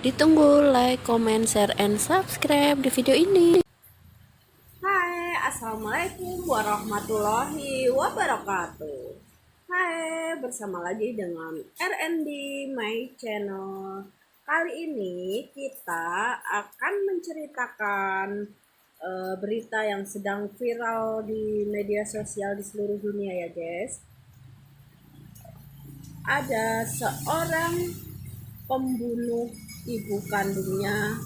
Ditunggu like, comment, share, and subscribe di video ini. Hai, assalamualaikum warahmatullahi wabarakatuh. Hai, bersama lagi dengan RND My Channel. Kali ini kita akan menceritakan berita yang sedang viral di media sosial di seluruh dunia ya guys. Ada seorang pembunuh ibu kandungnya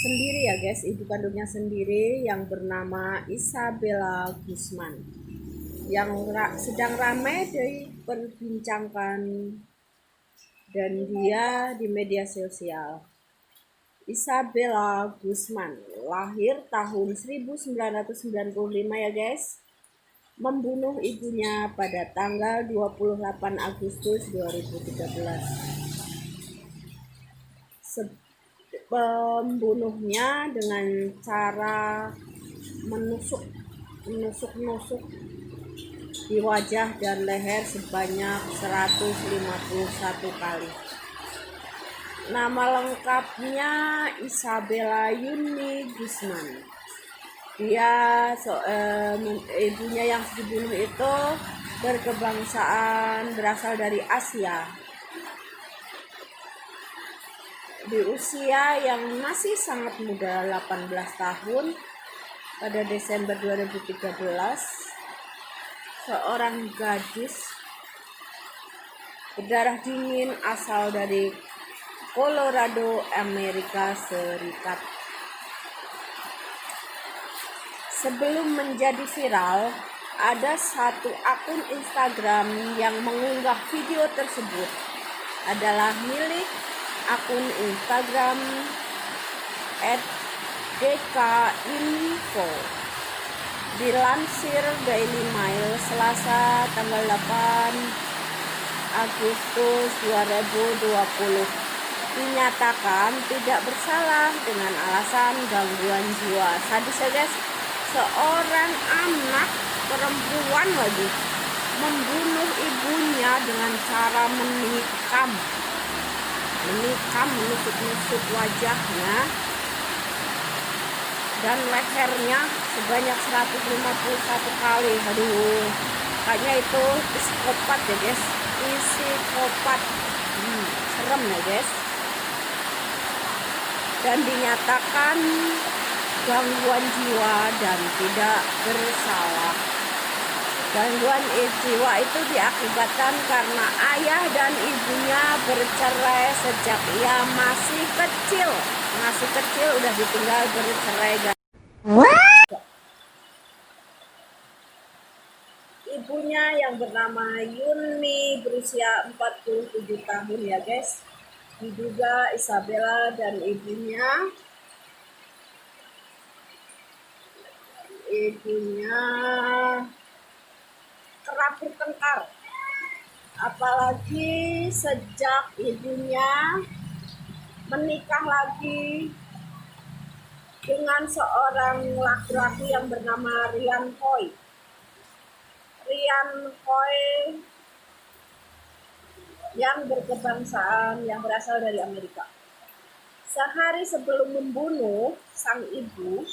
sendiri ya guys, ibu kandungnya sendiri yang bernama Isabella Guzman yang sedang ramai diperbincangkan dan dia di media sosial. Isabella Guzman lahir tahun 1995 ya guys, membunuh ibunya pada tanggal 28 Agustus 2013. Pembunuhnya dengan cara menusuk di wajah dan leher sebanyak 151 kali. Nama lengkapnya Isabella Yuni Guzman. Ibunya yang dibunuh itu berasal dari Asia. Di usia yang masih sangat muda, 18 tahun, pada Desember 2013, seorang gadis berdarah dingin asal dari Colorado, Amerika Serikat. Sebelum menjadi viral, ada satu akun Instagram yang mengunggah video tersebut adalah milik akun Instagram @dkinfo. Dilansir Daily Mail Selasa tanggal 8 Agustus 2020, dinyatakan tidak bersalah dengan alasan gangguan jiwa. Sadis ya guys, seorang anak perempuan lagi membunuh ibunya dengan cara menikam, menusuk wajahnya dan lehernya sebanyak 151 kali. Aduh, kayaknya itu psikopat ya guys, psikopat. Serem ya guys. Dan dinyatakan gangguan jiwa dan tidak bersalah. Gangguan jiwa itu diakibatkan karena ayah dan ibunya bercerai sejak ia masih kecil. Udah ditinggal bercerai. Ibunya yang bernama Yuni berusia 47 tahun ya guys. Diduga Isabella dan ibunya kerap bertengkar, apalagi sejak ibunya menikah lagi dengan seorang laki-laki yang bernama Ryan Hoy yang berkebangsaan, yang berasal dari Amerika. Sehari sebelum membunuh sang ibu,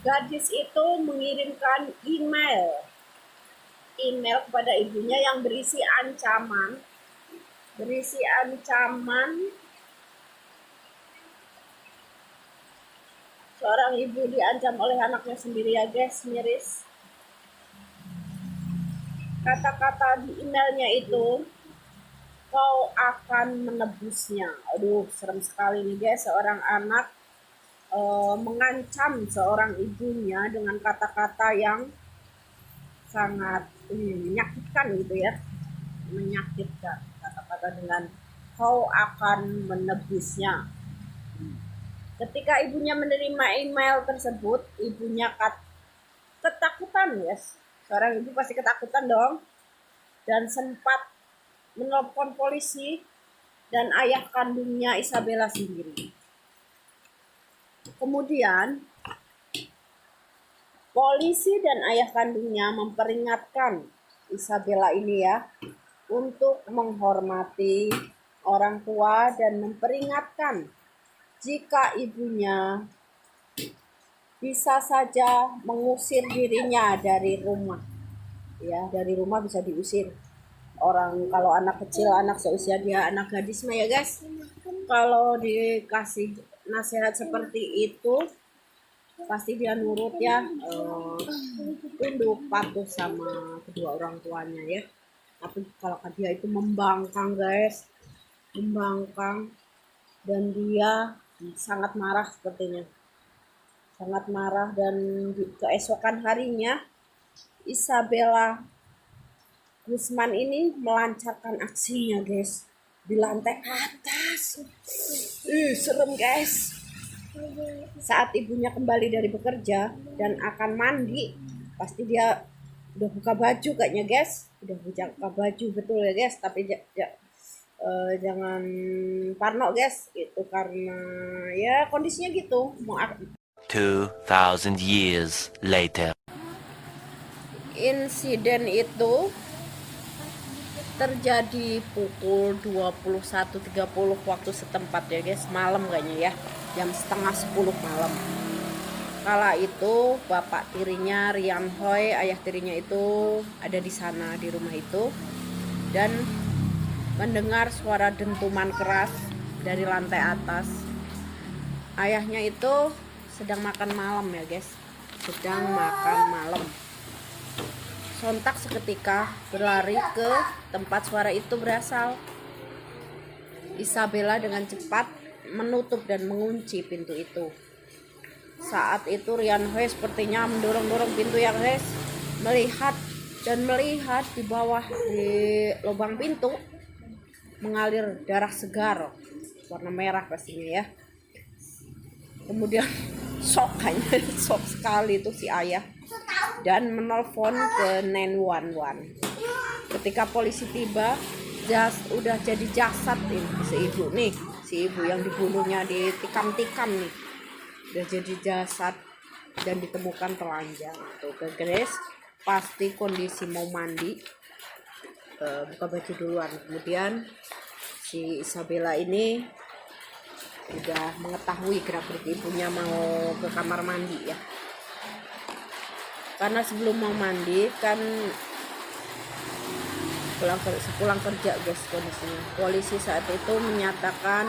gadis itu mengirimkan email kepada ibunya yang berisi ancaman. Seorang ibu diancam oleh anaknya sendiri ya guys, miris. Kata-kata di emailnya itu, kau akan menebusnya. Aduh, serem sekali nih guys, seorang anak mengancam seorang ibunya dengan kata-kata yang sangat menyakitkan gitu ya, menyakitkan. Kata-kata dengan kau akan menebusnya. Ketika ibunya menerima email tersebut, ibunya ketakutan ya. Seorang ibu pasti ketakutan dong, dan sempat menelpon polisi dan ayah kandungnya Isabella sendiri. Kemudian polisi dan ayah kandungnya memperingatkan Isabella ini ya untuk menghormati orang tua dan memperingatkan jika ibunya bisa saja mengusir dirinya dari rumah. Ya, dari rumah bisa diusir. Orang kalau anak kecil, anak seusia dia, anak gadis mah ya guys, kalau dikasih nasihat seperti itu pasti dia nurut ya, tunduk patuh sama kedua orang tuanya ya. Tapi kalau dia itu membangkang guys, membangkang, dan dia sangat marah sepertinya, sangat marah. Dan di keesokan harinya Isabella Guzman ini melancarkan aksinya guys di lantai atas. Serem guys. Saat ibunya kembali dari bekerja dan akan mandi, pasti dia udah buka baju kayaknya guys, udah buka baju betul ya guys. Tapi jangan parno guys, itu karena ya kondisinya gitu. 2000 years later. Insiden itu terjadi pukul 21.30 waktu setempat ya guys, malam kayaknya ya, jam setengah 10 malam. Kala itu bapak tirinya Rian Hoi, ayah tirinya itu ada di sana di rumah itu dan mendengar suara dentuman keras dari lantai atas. Ayahnya itu sedang makan malam ya guys, sedang makan malam. Sontak seketika berlari ke tempat suara itu berasal. Isabella dengan cepat menutup dan mengunci pintu itu. Saat itu Rian Hoi sepertinya mendorong-dorong pintu ya guys, melihat di bawah di lubang pintu mengalir darah segar warna merah pastinya ya. Kemudian shock sekali itu si ayah dan menelpon ke 911. Ketika polisi tiba, udah jadi jasad ini si ibu yang dibunuhnya, ditikam-tikam nih, udah jadi jasad dan ditemukan telanjang. Tuh guys, pasti kondisi mau mandi, buka baju duluan. Kemudian si Isabella ini udah mengetahui gerak-gerik ibunya mau ke kamar mandi ya, karena sebelum mau mandi kan pulang kerja guys kondisinya. Polisi saat itu menyatakan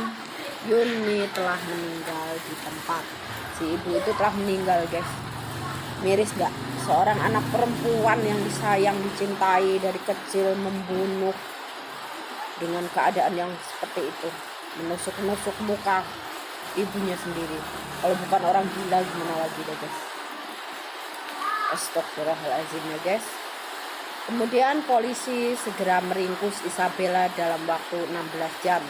Yuni telah meninggal di tempat. Si ibu itu telah meninggal guys. Miris gak? Seorang anak perempuan yang disayang, dicintai dari kecil membunuh dengan keadaan yang seperti itu, menusuk-nusuk muka ibunya sendiri. Kalau bukan orang gila gimana lagi deh guys. Astagfirullahaladzim ya guys. Kemudian polisi segera meringkus Isabella dalam waktu 16 jam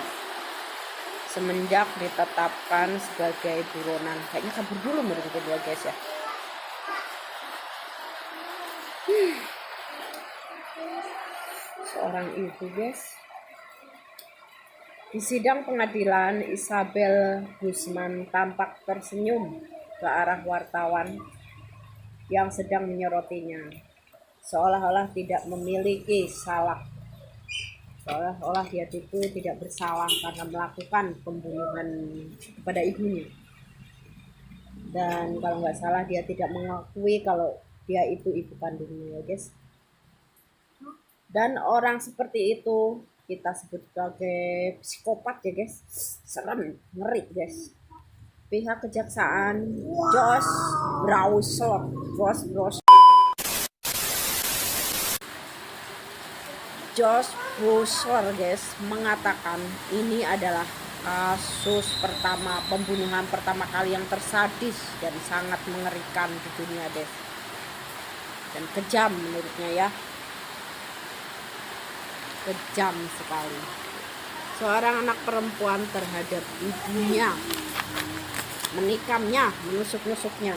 semenjak ditetapkan sebagai buronan. Kayaknya kabur dulu menurut ya guys ya. Seorang ibu guys. Di sidang pengadilan, Isabel Guzman tampak tersenyum ke arah wartawan yang sedang menyorotinya, seolah-olah tidak memiliki salah, seolah-olah dia itu tidak bersalah karena melakukan pembunuhan kepada ibunya. Dan kalau nggak salah dia tidak mengakui kalau dia itu ibu kandungnya ya guys. Dan orang seperti itu kita sebut sebagai psikopat ya guys. Serem, ngeri guys. Pihak kejaksaan Josh Browser guys mengatakan ini adalah kasus pertama, pembunuhan pertama kali yang tersadis dan sangat mengerikan di dunia guys, dan kejam menurutnya ya, kejam sekali. Seorang anak perempuan terhadap ibunya, menikamnya, menusuk-nusuknya.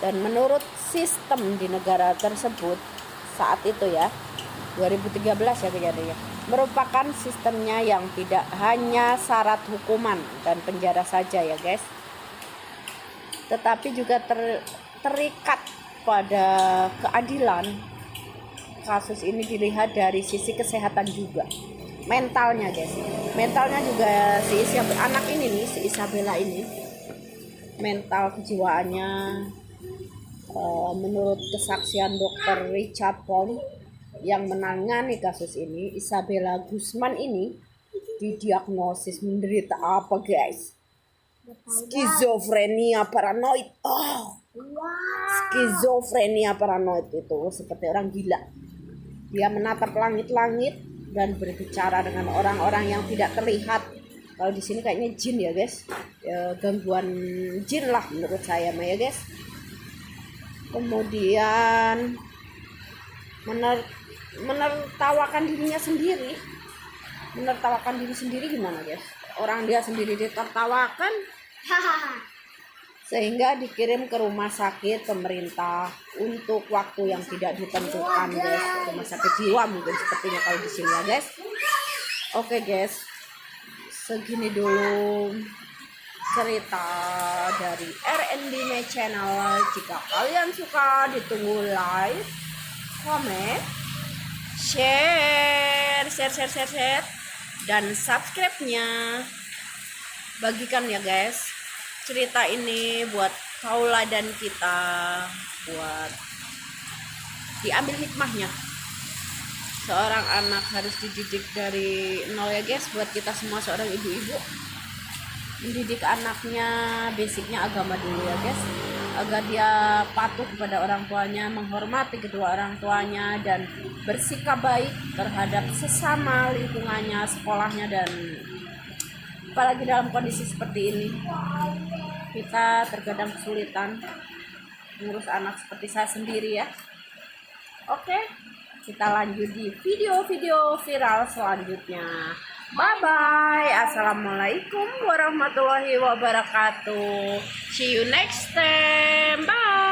Dan menurut sistem di negara tersebut saat itu ya, 2013 ya kejadiannya, merupakan sistemnya yang tidak hanya syarat hukuman dan penjara saja ya guys, tetapi juga terikat pada keadilan. Kasus ini dilihat dari sisi kesehatan juga, mentalnya guys. mentalnya juga si Isabella, anak ini nih, si Isabella ini, mental kejiwaannya menurut kesaksian dokter Richard Pong yang menangani kasus ini, Isabella Guzman ini didiagnosis menderita apa guys? Skizofrenia paranoid. Skizofrenia paranoid itu seperti orang gila. Dia menatap langit-langit dan berbicara dengan orang-orang yang tidak terlihat. Kalau di sini kayaknya jin ya guys, ya, gangguan jin lah menurut saya ya guys. Kemudian menertawakan dirinya sendiri. Menertawakan diri sendiri gimana guys? Orang dia sendiri ditertawakan. Sehingga dikirim ke rumah sakit pemerintah untuk waktu yang tidak ditentukan guys. Rumah sakit jiwa mungkin sepertinya kalau di sini ya guys. Oke guys, segini dulu cerita dari RND Channel. Jika kalian suka, ditunggu like, comment, share, dan subscribe-nya. Bagikan ya guys cerita ini buat tauladan kita, buat diambil hikmahnya. Seorang anak harus dididik dari nol ya guys. Buat kita semua seorang ibu-ibu, mendidik anaknya basicnya agama dulu ya guys, agar dia patuh kepada orang tuanya, menghormati kedua orang tuanya, dan bersikap baik terhadap sesama lingkungannya, sekolahnya, dan apalagi dalam kondisi seperti ini kita terkadang kesulitan mengurus anak seperti saya sendiri ya. Oke, kita lanjut di video-video viral selanjutnya. Bye bye. Assalamualaikum warahmatullahi wabarakatuh. See you next time. Bye.